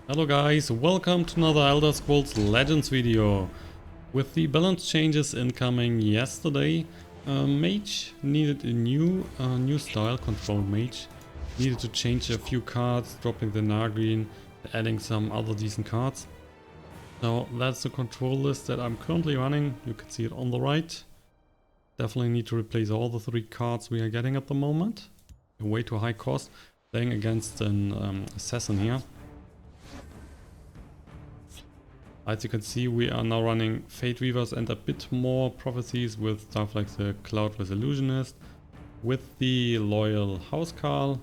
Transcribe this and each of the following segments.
Hello guys, welcome to another Elder Scrolls Legends video. With the balance changes incoming yesterday, Mage needed a new style, Control Mage. Needed to change a few cards, dropping the Nagreen, adding some other decent cards. So that's the control list that I'm currently running. You can see it on the right. Definitely need to replace all the 3 cards we are getting at the moment. Way too high cost, playing against an assassin here. As you can see, we are now running Fate Weavers and a bit more prophecies with stuff like the Cloudrest Illusionist, with the loyal Housecarl,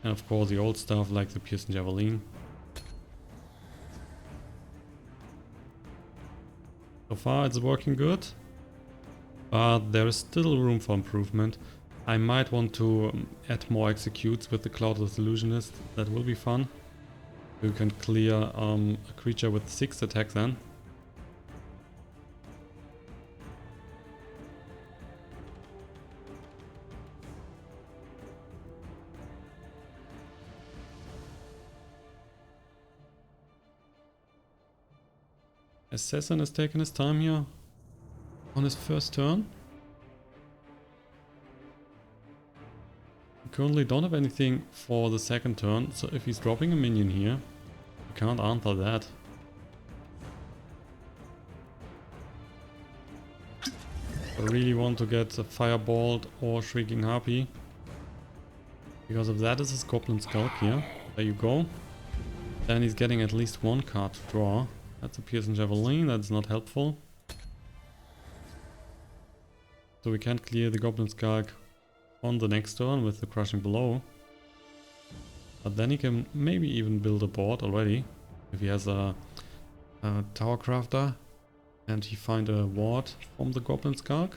and of course the old stuff like the Piercing Javelin. So far it's working good, but there is still room for improvement. I might want to add more executes with the Cloudrest Illusionist. That will be fun. You can clear a creature with 6 attacks then. Assassin has taken his time here on his first turn. We currently don't have anything for the second turn, so if he's dropping a minion here, we can't answer that. I really want to get a Firebolt or Shrieking Harpy, because if that is his Goblin Skulk here, there you go. Then he's getting at least 1 card to draw. That's a Piercing Javelin, that's not helpful. So we can't clear the Goblin Skulk on the next turn with the Crushing Blow. But then he can maybe even build a board already. If he has a Tower Crafter and he find a ward from the Goblin Skulk.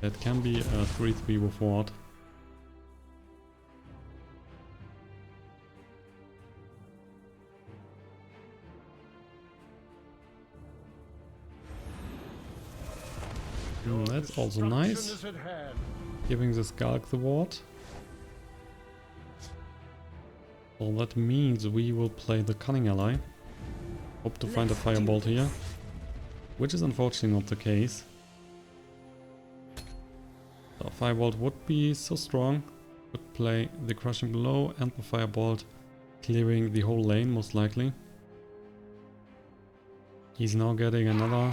That can be a 3/3 with ward. That's also nice. Giving the Skulk the ward. So that means we will play the Cunning Ally. Hope to find a Firebolt here. Which is unfortunately not the case. So Firebolt would be so strong. Would play the Crushing Blow and the Firebolt, clearing the whole lane most likely. He's now getting another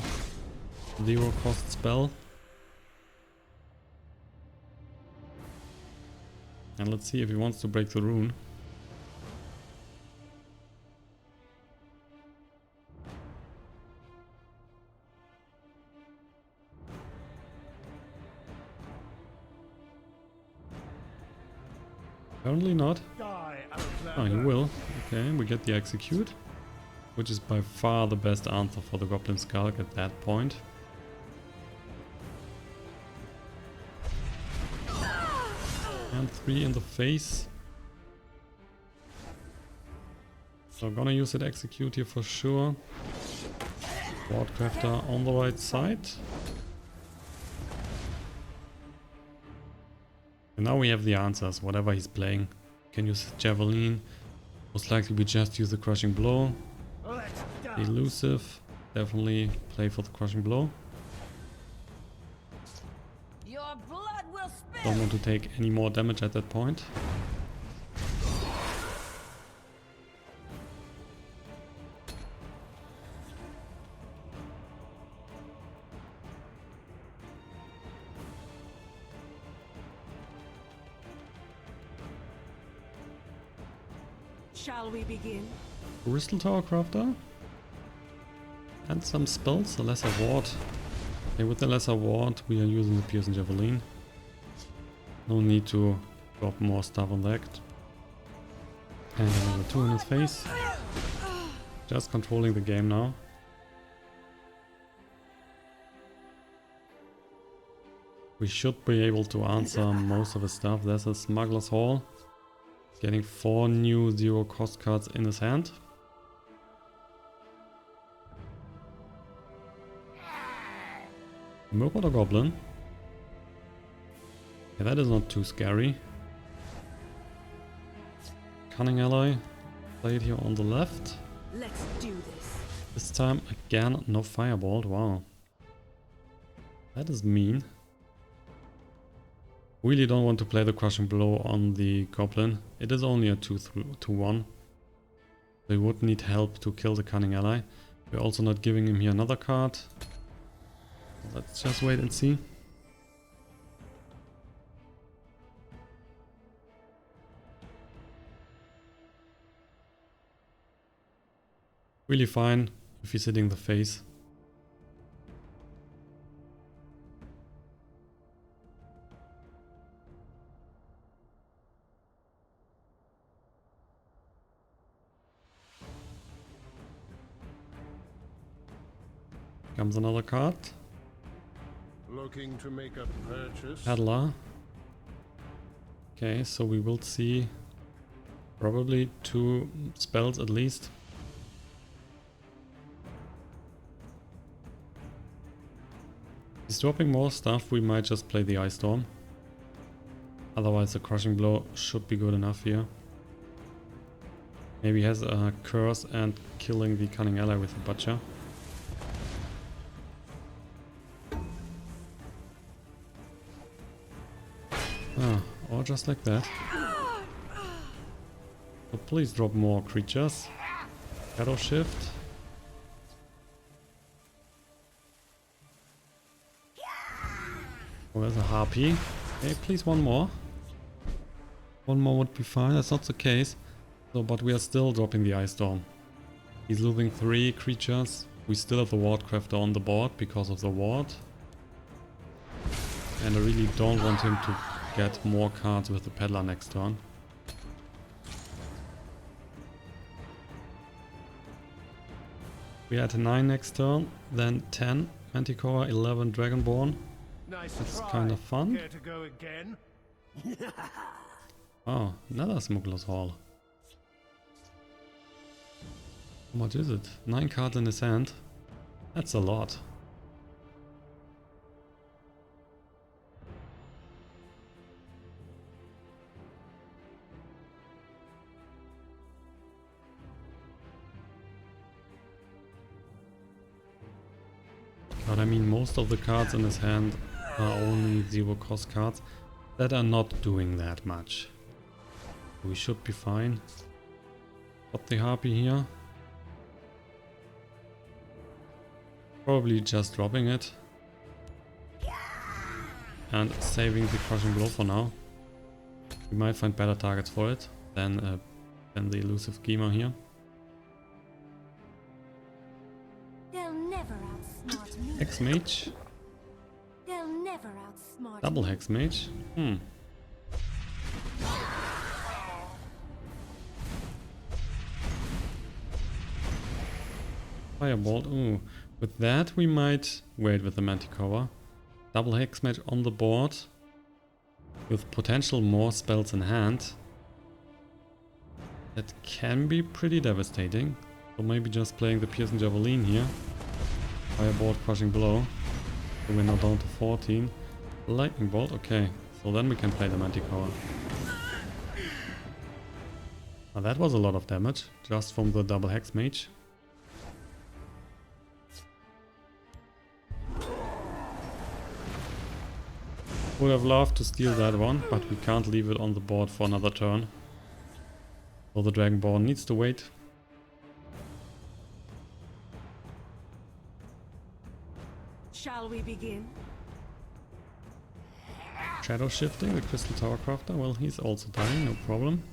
0 cost spell. And let's see if he wants to break the rune. Apparently not. Oh, he will. Okay, we get the execute, which is by far the best answer for the Goblin Skulk at that point. And 3 in the face. So I'm gonna use that execute here for sure. Wardcrafter on the right side. And now we have the answers, whatever he's playing. Can use Javelin. Most likely we just use the Crushing Blow. Elusive. Definitely play for the Crushing Blow. Don't want to take any more damage at that point. Shall we begin? Crystal Tower Crafter. And some spells, a lesser ward. Okay, with the lesser ward we are using the Piercing Javelin. No need to drop more stuff on that. And another 2 in his face. Just controlling the game now. We should be able to answer most of his stuff. There's a Smuggler's Hall. Getting 4 new 0 cost cards in his hand. Merc or Goblin? Yeah, that is not too scary. Cunning Ally. Play it here on the left. Let's do this. This time again, no Firebolt. Wow. That is mean. Really don't want to play the Crushing Blow on the Goblin. It is only a 2-1. They would need help to kill the Cunning Ally. We're also not giving him here another card. Let's just wait and see. Really fine if he's hitting the face. Comes another card. Looking to make a purchase. Peddler. Okay, so we will see probably 2 spells at least. He's dropping more stuff, we might just play the Ice Storm. Otherwise the Crushing Blow should be good enough here. Maybe he has a Curse and killing the Cunning Ally with the Butcher. Ah, or just like that. So please drop more creatures. Shadow Shift. Oh, there's a Harpy. Okay, please one more. One more would be fine, that's not the case. So, but we are still dropping the Ice Storm. He's losing 3 creatures. We still have the Wardcrafter on the board because of the ward. And I really don't want him to get more cards with the Peddler next turn. We had 9 next turn, then 10 Mantikora, 11 Dragonborn. Nice. That's kind of fun. Care to go again? Oh, another Smuggler's Hall. How much is it? 9 cards in his hand. That's a lot. But I mean, most of the cards in his hand are only 0 cost cards that are not doing that much. We should be fine. Got the Harpy here. Probably just dropping it. And saving the Crushing Blow for now. We might find better targets for it than the elusive Gema here. They'll never outsmart me. Hex Mage. They'll never outsmart Double me. Hex Mage. Firebolt. Ooh. With that we might wait with the Mantikora. Double Hex Mage on the board. With potential more spells in hand. That can be pretty devastating. So maybe just playing the Piercing Javelin here. Firebolt, Crushing Blow. So we're now down to 14. Lightning Bolt, okay. So then we can play the Mantikora. Now that was a lot of damage, just from the double Hex Mage. Would have loved to steal that one, but we can't leave it on the board for another turn. So the Dragonborn needs to wait. Shall we begin? Shadow shifting, the Crystal Tower Crafter. Well, he's also dying, no problem.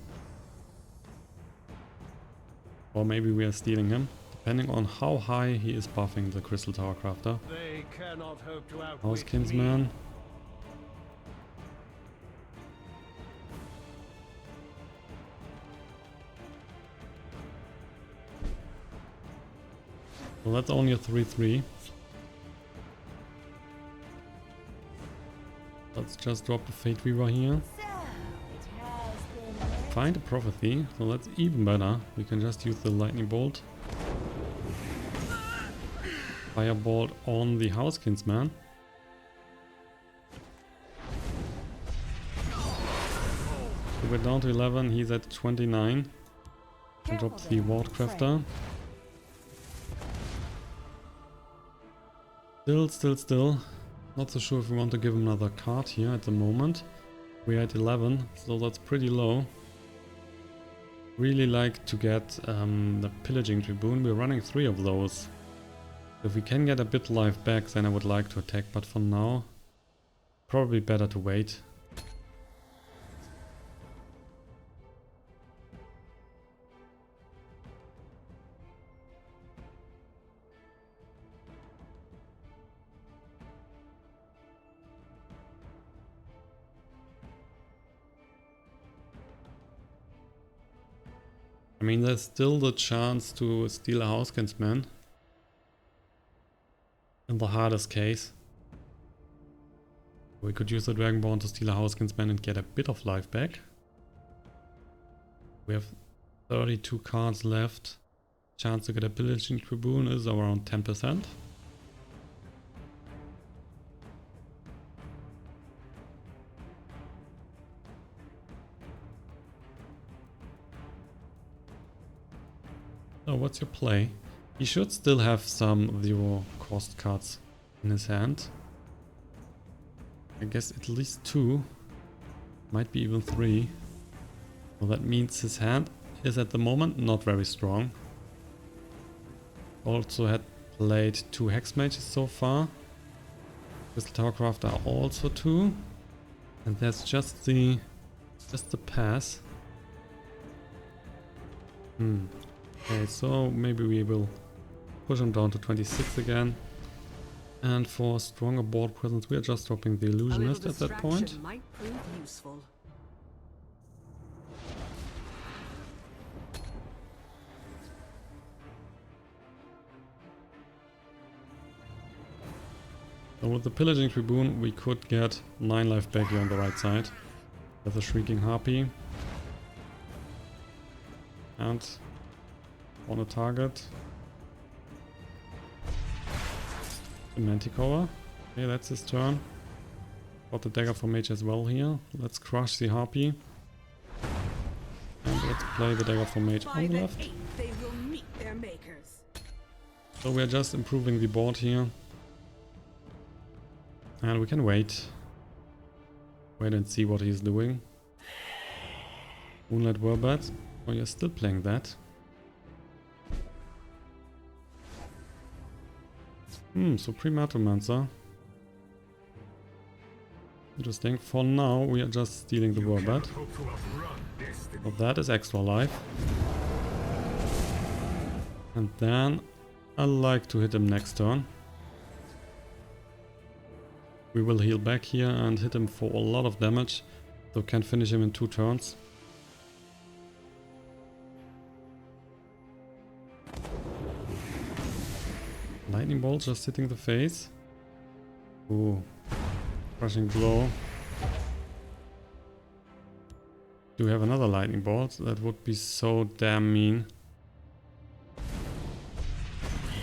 Or maybe we are stealing him, depending on how high he is buffing the Crystal Tower Crafter. They cannot hope to outwit House Kinsman. me. Well, that's only a 3-3. Let's just drop the Fate Weaver here. Find a Prophecy, so that's even better. We can just use the Lightning Bolt. Firebolt on the House Kinsman. So we're down to 11, he's at 29. And drop the Wardcrafter. Still. Not so sure if we want to give him another card here at the moment. We're at 11, so that's pretty low. Really like to get the Pillaging Tribune. We're running 3 of those. If we can get a bit life back, then I would like to attack, but for now, probably better to wait. I mean, there's still the chance to steal a Housecarl in the hardest case. We could use the Dragonborn to steal a Housecarl and get a bit of life back. We have 32 cards left. Chance to get a Pillaging Tribune is around 10%. So what's your play? He should still have some 0 cost cards in his hand. I guess at least 2. Might be even 3. Well, that means his hand is at the moment not very strong. Also had played 2 Hex Mages so far. Wardcrafter are also 2. And that's just the pass. Okay, so maybe we will push him down to 26 again. And for stronger board presence, we are just dropping the Illusionist at that point. Might prove useful. So with the Pillaging Tribune, we could get 9 life back here on the right side. With the Shrieking Harpy. And on a target. The Mantikora. Okay, that's his turn. Got the Daggerfall Mage as well here. Let's crush the Harpy. And let's play the Daggerfall Mage on the left. They will meet their makers. So we are just improving the board here. And we can wait. Wait and see what he's doing. Moonlight Warbird. Oh, you're still playing that. Supreme Atromancer. Interesting. For now, we are just stealing the Warbird. But that is extra life. And then I like to hit him next turn. We will heal back here and hit him for a lot of damage. So can finish him in 2 turns. Lightning Bolt just hitting the face. Ooh. Crushing blow. Do we have another Lightning Bolt? That would be so damn mean.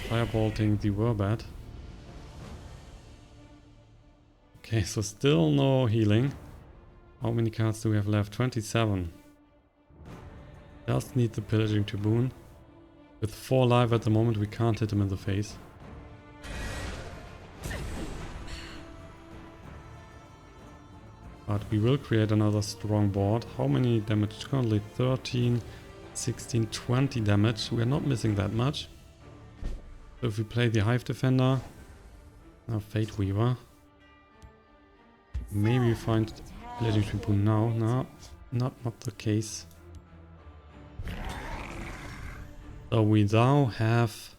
Firebolting the Warbird. Okay, so still no healing. How many cards do we have left? 27. Just need the Pillaging Tribune. With 4 life at the moment, we can't hit him in the face. But we will create another strong board. How many damage? Currently 13, 16, 20 damage. We are not missing that much. So if we play the Hive Defender, Fate Weaver. Maybe we find Pillaging Tribune now. No, not the case. So we now have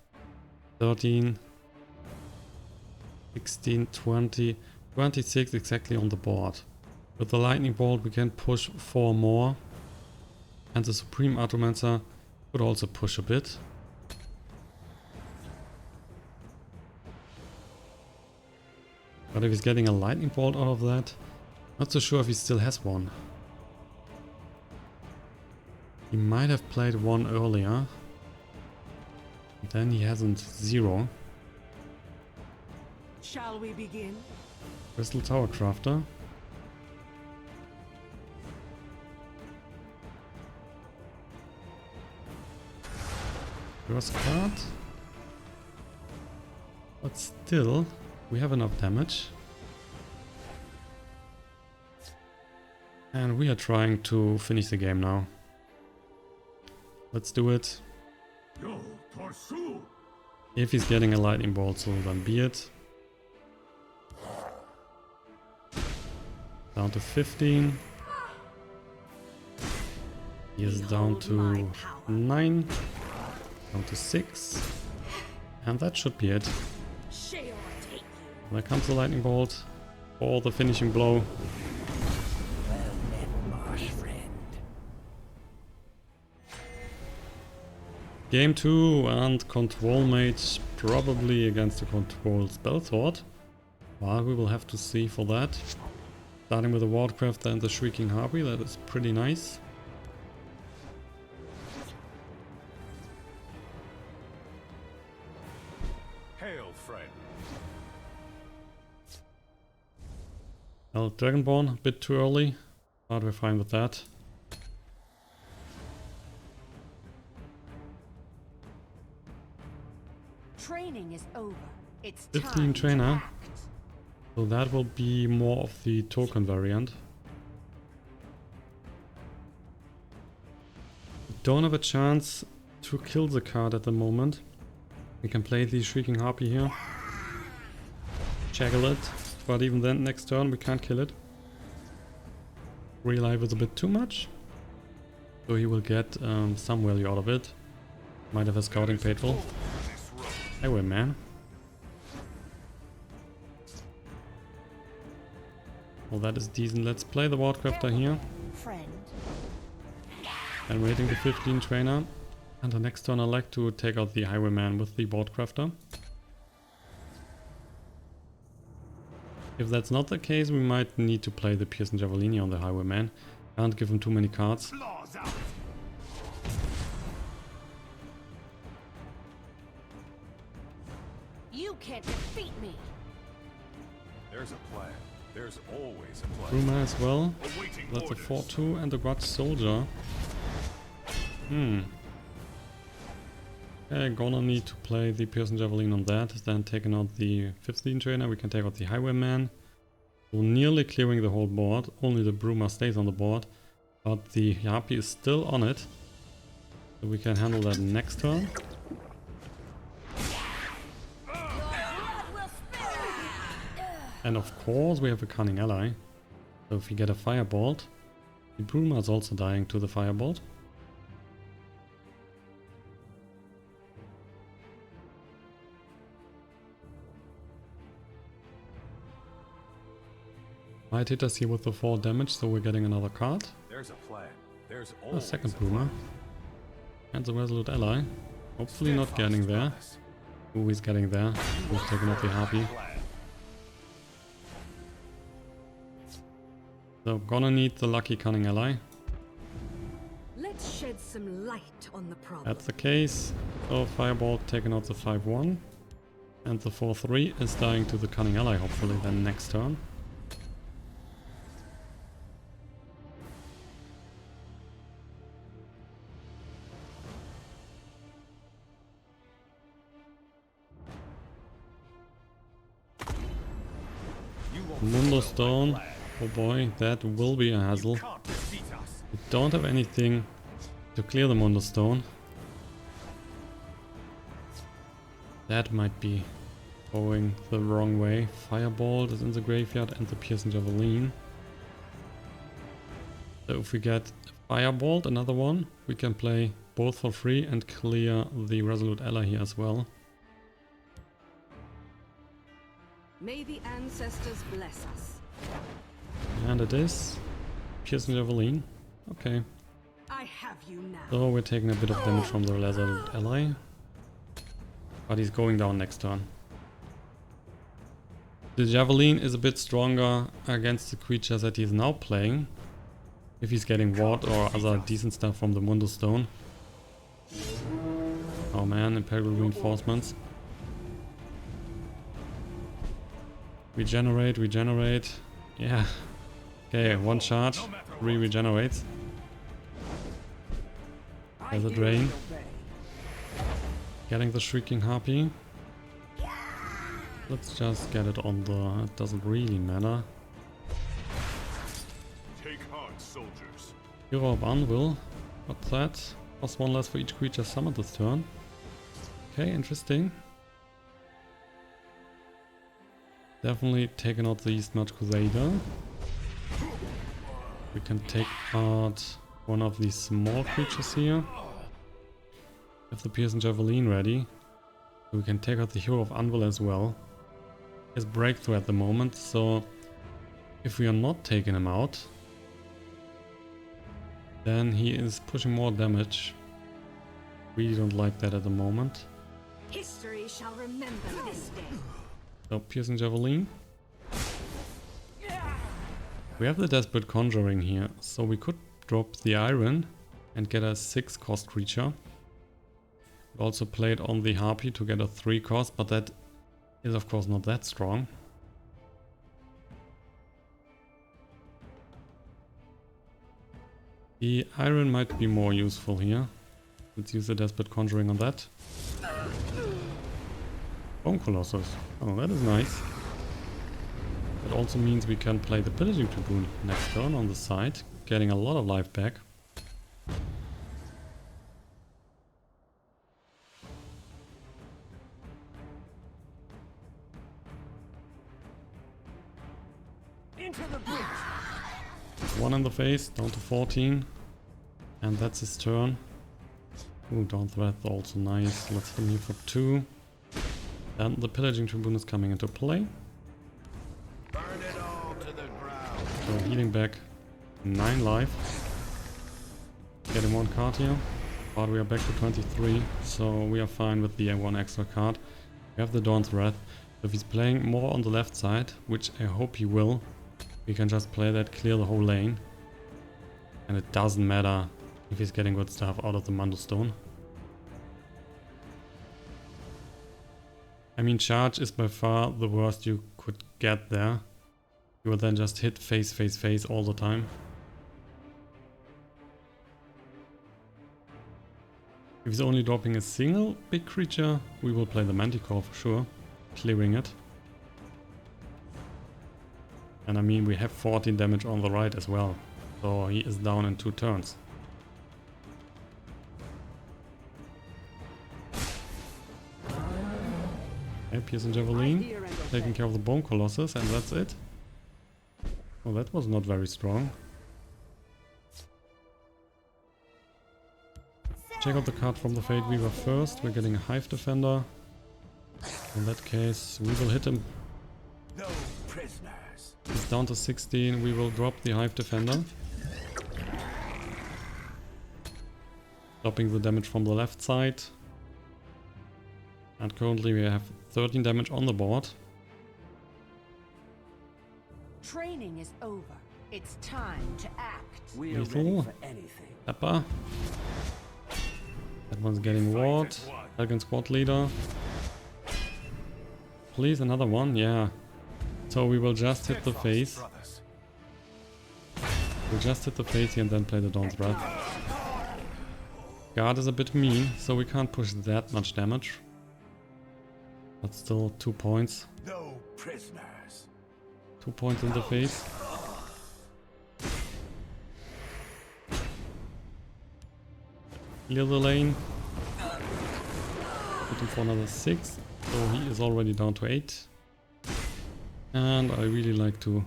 13, 16, 20, 26 exactly on the board. With the Lightning Bolt we can push 4 more. And the Supreme Atromancer could also push a bit. But if he's getting a Lightning Bolt out of that, not so sure if he still has one. He might have played one earlier. Then he hasn't 0. Shall we begin? Crystal Tower Crafter. First card. But still, we have enough damage. And we are trying to finish the game now. Let's do it. If he's getting a lightning bolt, so then be it. Down to 15. He is down to 9. Down to 6. And that should be it. There comes the lightning bolt. Or the finishing blow. Game 2 and Control Mage probably against the Control Spellsword. Well, we will have to see for that. Starting with the Wardcrafter and the Shrieking Harpy, that is pretty nice. Hail, friend. Well, Dragonborn, a bit too early, but we're fine with that. Training is over. It's 15 trainer. So that will be more of the token variant. We don't have a chance to kill the card at the moment. We can play the Shrieking Harpy here. Jaggle it. But even then, next turn we can't kill it. Relive is a bit too much. So he will get some value out of it. Might have a Scouting Patrol. Anyway, man. Well, that is decent. Let's play the Wardcrafter here. And waiting the 15 trainer. And the next turn I like to take out the Highwayman with the Wardcrafter. If that's not the case, we might need to play the Piercing Javelin on the Highwayman. Can't give him too many cards. You can't defeat me. There's a plan. There's always a plan. Bruma as well. That's a 4-2 and a Grudge Soldier. Okay, gonna need to play the Piercing Javelin on that. Then taking out the 15 trainer, we can take out the Highwayman. So nearly clearing the whole board. Only the Bruma stays on the board. But the Harpy is still on it. So we can handle that next turn. And of course we have a Cunning Ally. So if we get a Firebolt, the Bruma is also dying to the Firebolt. Might hit us here with the 4 damage, so we're getting another card. There's a plan. There's A second Bruma. And the Resolute Ally. Hopefully not getting there. Ooh, he's getting there. We've taken out the Harpy. So gonna need the lucky Cunning Ally. Let's shed some light on the problem. That's the case. So Firebolt taking out the 5-1. And the 4-3 is dying to the Cunning Ally, hopefully then next turn. Mundo Stone. Oh boy, that will be a hassle. We don't have anything to clear the Mundo Stone. That might be going the wrong way. Firebolt is in the graveyard and the Piercing Javelin. So if we get Firebolt, another one, we can play both for free and clear the Resolute Ally here as well. May the ancestors bless us. And it is Piercing Javelin. Okay. I have you now. So we're taking a bit of damage from the Resolute Ally. But he's going down next turn. The Javelin is a bit stronger against the creatures that he's now playing. If he's getting Ward or other decent stuff from the Mundo Stone. Oh man, Imperial Reinforcements. Regenerate, regenerate. Yeah. Okay, 1 charge. 3 regenerates. There's a drain. Getting the Shrieking Harpy. Let's just get it on the... It doesn't really matter. Take heart, soldiers. Hero of Anvil. What's that? Plus 1 less for each creature summoned this turn. Okay, interesting. Definitely taking out the East March Crusader. We can take out one of these small creatures here. Have the Piercing Javelin ready. We can take out the Hero of Anvil as well. He has breakthrough at the moment, so if we are not taking him out, then he is pushing more damage. Really don't like that at the moment. History shall remember this day. So, Piercing Javelin. We have the Desperate Conjuring here, so we could drop the Ayrenn and get a 6 cost creature. We also played on the Harpy to get a 3 cost, but that is of course not that strong. The Ayrenn might be more useful here. Let's use the Desperate Conjuring on that. Bone Colossus. Oh, that is nice. That also means we can play the Pillaging Tribune next turn on the side, getting a lot of life back. Into the breach. 1 in the face, down to 14. And that's his turn. Ooh, Dawn Threat also nice. Let's hit him here for 2. And the Pillaging Tribune is coming into play. Burn it all to the ground. So healing back 9 life. Getting 1 card here. But we are back to 23, so we are fine with the 1 extra card. We have the Dawn's Wrath. So if he's playing more on the left side, which I hope he will, we can just play that, clear the whole lane. And it doesn't matter if he's getting good stuff out of the Mando Stone. I mean, charge is by far the worst you could get there. You will then just hit face, face, face all the time. If he's only dropping a single big creature, we will play the Mantikora for sure, clearing it. And I mean, we have 14 damage on the right as well, so he is down in 2 turns. Okay, Piercing Javelin, taking care of the Bone Colossus, and that's it. Oh, that was not very strong. Check out the card from the Fate Weaver first. We're getting a Hive Defender. In that case, we will hit him. No prisoners. He's down to 16. We will drop the Hive Defender. Stopping the damage from the left side. And currently we have 13 damage on the board. Training is over. It's time to act. We are Lethal. ready for anything. Pepper. That one's getting ward. Dragon Squad Leader. Please, another one. Yeah. So we will just hit the face. We'll just hit the face here and then play the Dawn's Wrath. Guard is a bit mean, so we can't push that much damage. But still 2 points. No prisoners. 2 points in the face. Clear the lane. Put him for another 6. So he is already down to 8. And I really like to...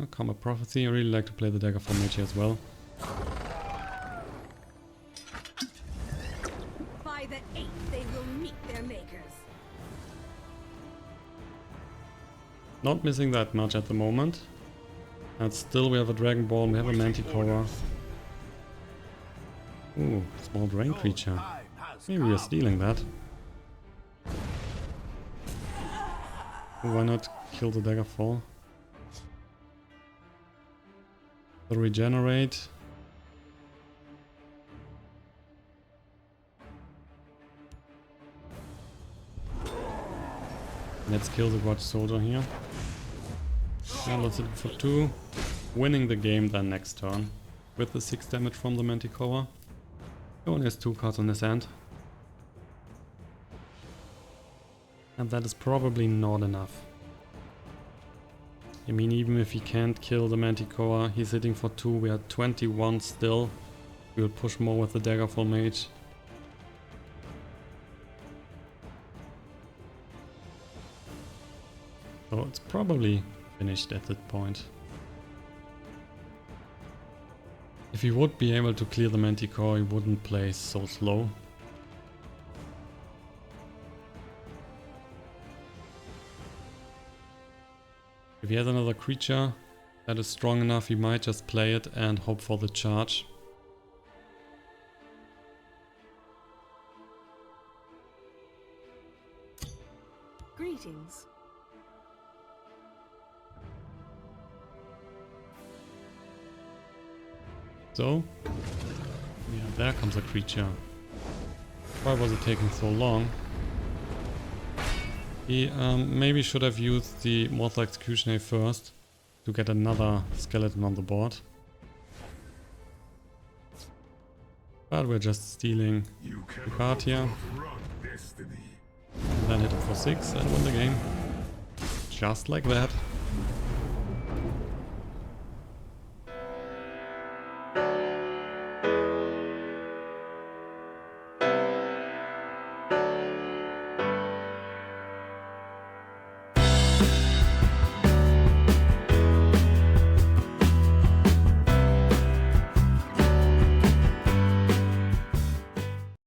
Karma Prophecy. I really like to play the Daggerfall Mage as well. By the 8th, they will meet their makers. Not missing that much at the moment. And still we have a Dragonborn, we have a Mantikora. Ooh, small drain creature. Maybe we are stealing that. Why not kill the Daggerfall? The regenerate. Let's kill the Watch Soldier here. And let's hit it for 2. Winning the game then next turn. With the 6 damage from the Mantikora. He only has 2 cards on his hand. And that is probably not enough. I mean, even if he can't kill the Mantikora, he's hitting for 2, we are 21 still. We'll push more with the Daggerfall Mage. So it's probably finished at that point. If he would be able to clear the Mantikora, he wouldn't play so slow. If he has another creature that is strong enough, he might just play it and hope for the charge. Greetings. So, yeah, there comes a creature. Why was it taking so long? He maybe should have used the Mortal Executioner first to get another skeleton on the board. But we're just stealing the card here. And then hit him for 6 and win the game. Just like that.